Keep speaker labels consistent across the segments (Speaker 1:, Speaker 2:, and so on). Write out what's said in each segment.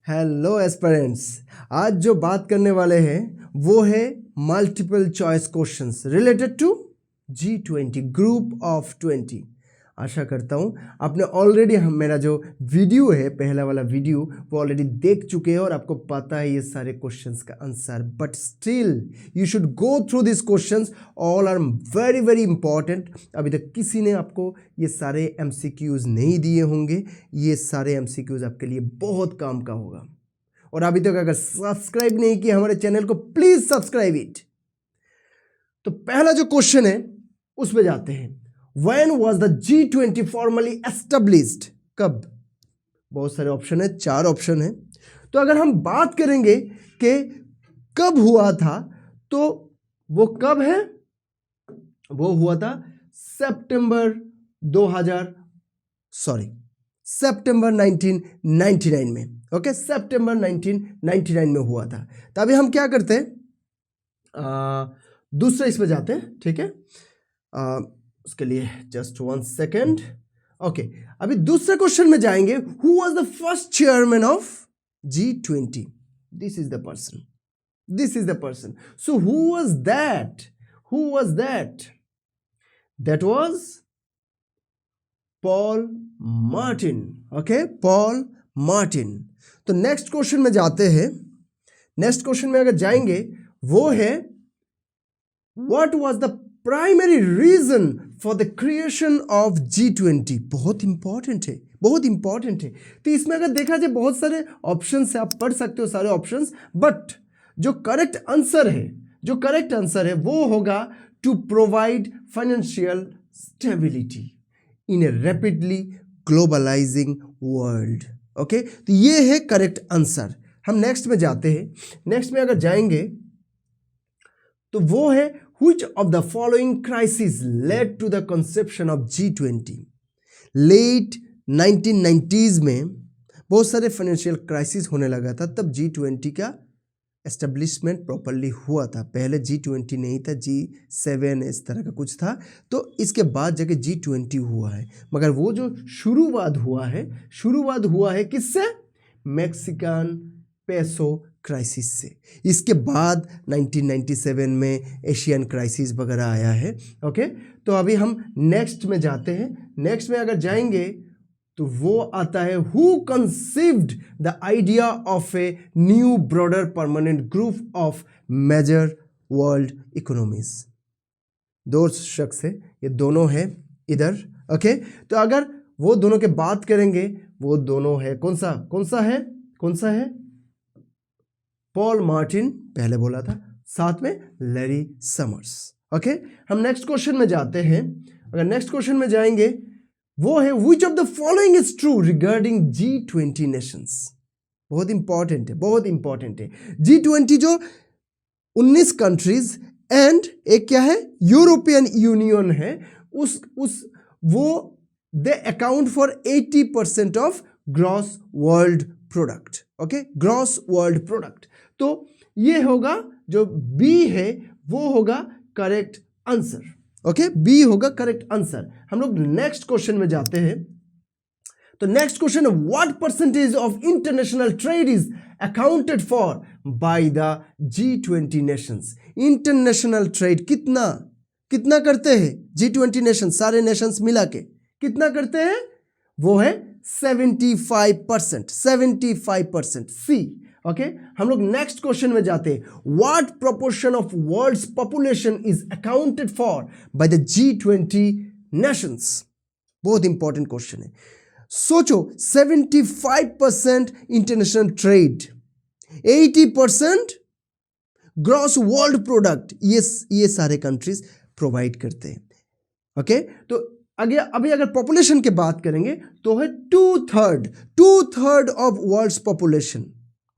Speaker 1: Hello aspirants, आज जो बात करने वाले हैं वो है multiple choice questions related to G20 group of 20। आशा करता हूँ आपने ऑलरेडी मेरा जो वीडियो है, पहला वाला वीडियो, वो ऑलरेडी देख चुके हैं और आपको पता है ये सारे क्वेश्चंस का answer. But still you should go through this questions, all are very very important. अभी तक किसी ने आपको ये सारे MCQs नहीं दिए होंगे, ये सारे MCQs आपके लिए बहुत काम का होगा। और अभी तक अगर सब्सक्राइब नहीं किया हमारे चैनल को, प्लीज सब्सक्राइब इट। तो पहला जो क्वेश्चन है उस पे जाते हैं। When was the G20 formally established? कब? बहुत सारे ऑप्शन है, 4 ऑप्शन है। तो अगर हम बात करेंगे कि कब हुआ था, तो वो कब है? वो हुआ था सितंबर 1999 में। ओके, सितंबर 1999 में हुआ था। तो अभी हम क्या करते हैं, दूसरे इस पे जाते हैं, ठीक है? उसके लिए जस्ट 1 सेकेंड। ओके, अभी दूसरे क्वेश्चन में जाएंगे। Who was the first chairman of G20? This is the person. So who was that? That was Paul Martin. Okay, Paul Martin. तो नेक्स्ट क्वेश्चन में जाते हैं। नेक्स्ट क्वेश्चन में अगर जाएंगे, वो है what was the primary reason for the creation of G20? बहुत इंपॉर्टेंट है। तो इसमें अगर देखा जाए बहुत सारे ऑप्शंस है, आप पढ़ सकते हो सारे ऑप्शंस, बट जो करेक्ट आंसर है वो होगा to provide financial stability in a rapidly globalising world. Okay, तो ये है करेक्ट आंसर। हम नेक्स्ट में जाते हैं। नेक्स्ट में अगर जाएंगे तो वो है Which of the following crises led to the conception of G20? Late 1990s में बहुत सारे फाइनेंशियल क्राइसिस होने लगा था, तब G20 का एस्टेब्लिशमेंट प्रॉपरली हुआ था। पहले G20 नहीं था, G7 इस तरह का कुछ था। तो इसके बाद जाके G20 हुआ है। मगर वो जो शुरुआत हुआ है किससे? मैक्सिकन पेसो क्राइसिस से। इसके बाद 1997 में एशियन क्राइसिस वगैरह आया है। ओके, तो अभी हम नेक्स्ट में जाते हैं। नेक्स्ट में अगर जाएंगे तो वो आता है who conceived the idea of a new broader permanent group of major world economies. 2 शख्स है, ये दोनों है इधर। ओके, तो अगर वो दोनों के बात करेंगे, वो दोनों है कौन सा है? पॉल मार्टिन पहले बोला था, साथ में लैरी समर्स। ओके, हम नेक्स्ट क्वेश्चन में जाते हैं। अगर नेक्स्ट क्वेश्चन में जाएंगे, वो है which of the following is true regarding G20 nations? बहुत इंपॉर्टेंट है। G20 जो 19 कंट्रीज एंड एक क्या है, यूरोपियन यूनियन है, वो they account for 80% of gross world product. Okay, gross world product. तो ये होगा जो बी है, वो होगा करेक्ट आंसर। ओके, बी होगा करेक्ट आंसर। हम लोग नेक्स्ट क्वेश्चन में जाते हैं। तो नेक्स्ट क्वेश्चन है what percentage of international trade is accounted for by the G20 nations? International trade कितना करते हैं G20 नेशन, सारे नेशंस मिला के कितना करते हैं? वो है 75%। सी। ओके, हम लोग नेक्स्ट क्वेश्चन में जाते हैं। What proportion of world's population is accounted for by the G20 nations? बहुत इंपॉर्टेंट क्वेश्चन है। सोचो, 75% international trade, 80% gross world product, ये सारे कंट्रीज प्रोवाइड करते हैं। ओके, तो अभी अगर पॉपुलेशन की बात करेंगे तो है 2/3 of world's population.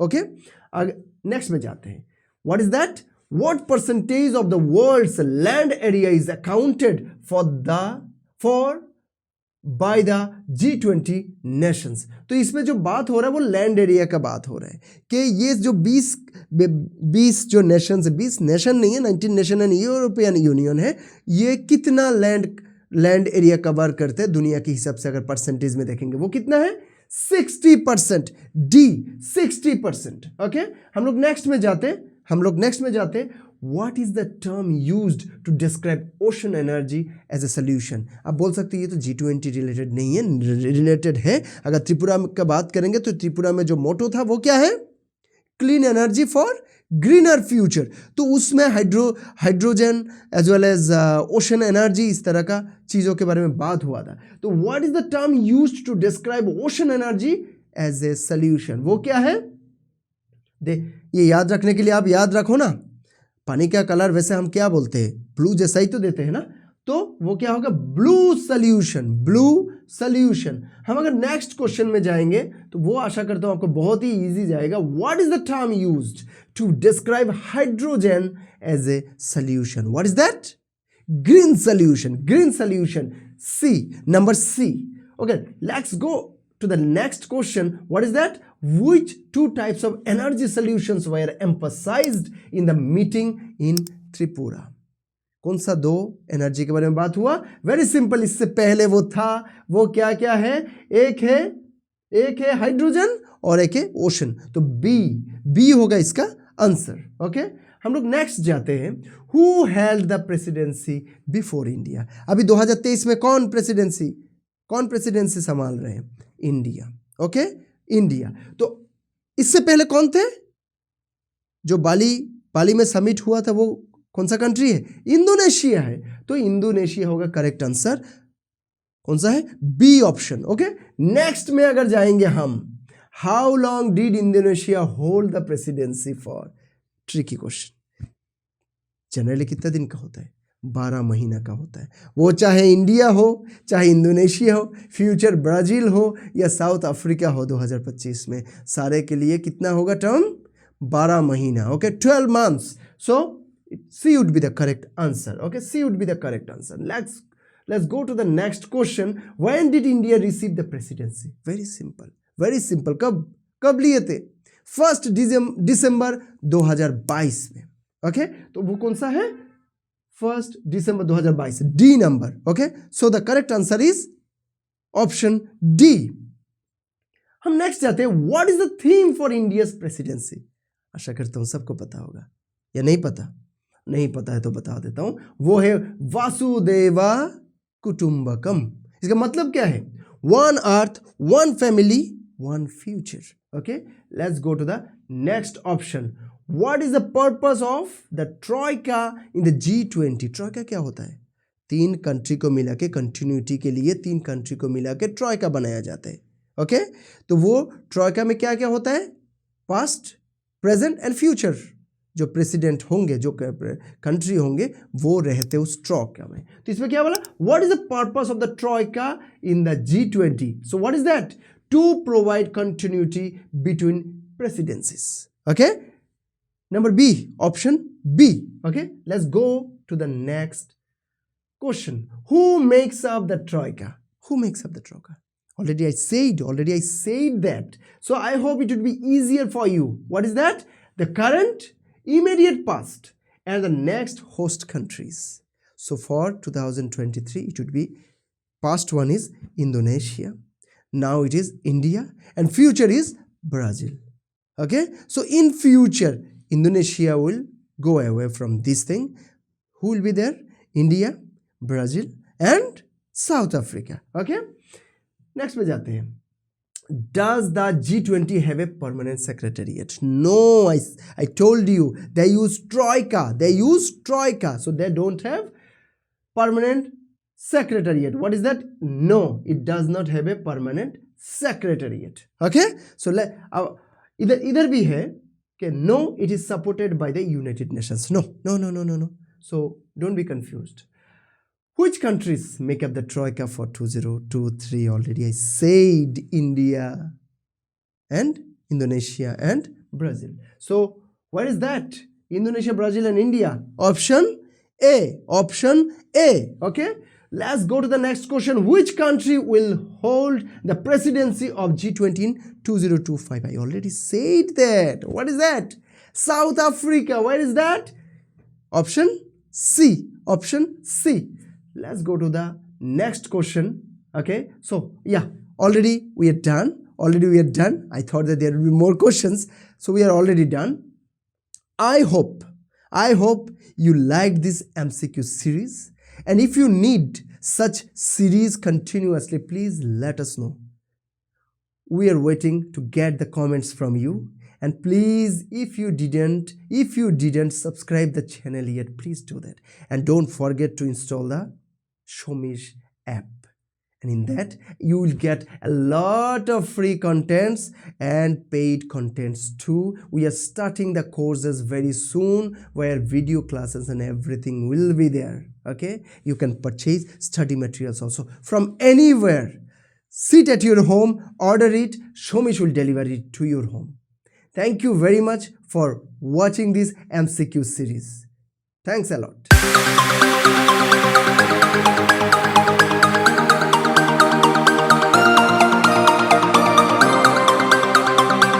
Speaker 1: Okay, next में जाते हैं। What is that? What percentage of the world's land area is accounted for by the G20 nations? तो इसमें जो बात हो रहा है वो लैंड एरिया का बात हो रहा है कि ये जो 20 जो नेशंस है, 20 नेशन नहीं है, 19 नेशन एंड यूरोपियन यूनियन है, ये कितना लैंड एरिया कवर करते हैं दुनिया के हिसाब से? अगर परसेंटेज में देखेंगे वो कितना है? 60%, डी 60%। ओके, हम लोग नेक्स्ट में जाते what is the term used to describe ocean energy as a solution. आप बोल सकते हैं ये तो G20 रिलेटेड नहीं है, रिलेटेड है। अगर त्रिपुरा का बात करेंगे तो त्रिपुरा में जो मोटो था वो क्या है, clean energy for greener future. तो उसमें hydrogen as well as ocean energy, इस तरह का चीज़ों के बारे में बात हुआ था। तो what is the term used to describe ocean energy as a solution, वो क्या है? ये याद रखने के लिए आप याद रखो ना, पानी का कलर वैसे हम क्या बोलते हैं, ब्लू जैसा ही तो देते हैं ना, तो वो क्या होगा, ब्लू सोल्यूशन। हम अगर नेक्स्ट क्वेश्चन में जाएंगे तो वो आशा करता हूं आपको बहुत ही इजी जाएगा। What is the term used to describe hydrogen as a solution? What is that? Green solution. C, number c. Okay, let's go to the next question. What is that? Which two types of energy solutions were emphasized in the meeting in Tripura? कौन सा दो energy के बारे में बात हुआ? Very simple, इससे पहले वो था, वो क्या क्या है? एक है हाइड्रोजन और एक है ओशन। तो बी होगा इसका आंसर। ओके, हम लोग नेक्स्ट जाते हैं। Who held the presidency before India? अभी 2023 में कौन प्रेसिडेंसी संभाल रहे हैं? इंडिया। Okay, India. तो इससे पहले कौन थे? जो बाली में समिट हुआ था वो कौन सा कंट्री है? इंडोनेशिया है। तो इंडोनेशिया होगा करेक्ट आंसर। कौन सा है? B option. ओके, नेक्स्ट में अगर जाएंगे हम, how long did Indonesia hold the presidency for? Tricky question. Generally कितना दिन का होता है? 12 महीना का होता है। वो चाहे इंडिया हो, चाहे इंडोनेशिया हो, फ्यूचर ब्राजील हो या साउथ अफ्रीका हो 2025 में, सारे के लिए कितना होगा टर्म? 12 महीना। Okay, 12 months. So C would be the correct answer. Okay, C would be the correct answer. Let's go to the next question. When did India receive the presidency? Very simple. कब लिए थे? 1 दिसंबर 2022 में। Okay, तो वो कौन सा है? 1 दिसंबर 2022, D number. Okay, so the correct answer is option D. हम नेक्स्ट जाते हैं। What is the theme for India's presidency? आशा करता हूं सबको पता होगा, या नहीं पता है तो बता देता हूं। वो है वासुदेवा कुटुंबकम। इसका मतलब क्या है? One earth, one family, one future. Okay, let's go to the next option. What is the purpose of the troika in the G20? Troika क्या होता है? 3 कंट्री को मिला के, कंटिन्यूटी के लिए 3 कंट्री को मिला के ट्रॉयका बनाया जाता है। ओके, तो वो ट्रॉयका में क्या क्या होता है? Past, present and future. जो प्रेसिडेंट होंगे, जो कंट्री होंगे, वो रहते उस ट्रॉयका में। तो इसमें क्या बोला? What is the purpose of the troika in the G20? So what is that? To provide continuity between presidencies. Okay? Number B, option B. Okay, let's go to the next question. Who makes up the troika? Already I said that. So I hope it would be easier for you. What is that? The current, immediate past, and the next host countries. So for 2023, it would be past one is Indonesia, now it is India, and future is Brazil. Okay, so in future, Indonesia will go away from this thing. Who will be there? India, Brazil and South Africa. Okay, next पे जाते हैं। Does the G20 have a permanent secretariat? No, I told you they use troika. So they don't have permanent secretariat. What is that? No, it does not have a permanent secretariat. Okay, so इधर भी है कि no, it is supported by the United Nations. No. So don't be confused. Which countries make up the troika for 2023? Already I said India and Indonesia and Brazil. So what is that? Indonesia, Brazil and India. Option A. Okay, let's go to the next question. Which country will hold the presidency of G20 in 2025? I already said that. What is that? South Africa. Where is that? Option C. Let's go to the next question. Okay, so yeah, already we are done. already we are done. I thought that there will be more questions, so we are already done. I hope you liked this MCQ series, and if you need such series continuously, please let us know. We are waiting to get the comments from you. And please, if you didn't subscribe the channel yet, please do that. And don't forget to install the Shomish app. And in that, you will get a lot of free contents and paid contents too. We are starting the courses very soon, where video classes and everything will be there. Okay, you can purchase study materials also from anywhere. Sit at your home, order it, Shomish will deliver it to your home. Thank you very much for watching this MCQ series. Thanks a lot.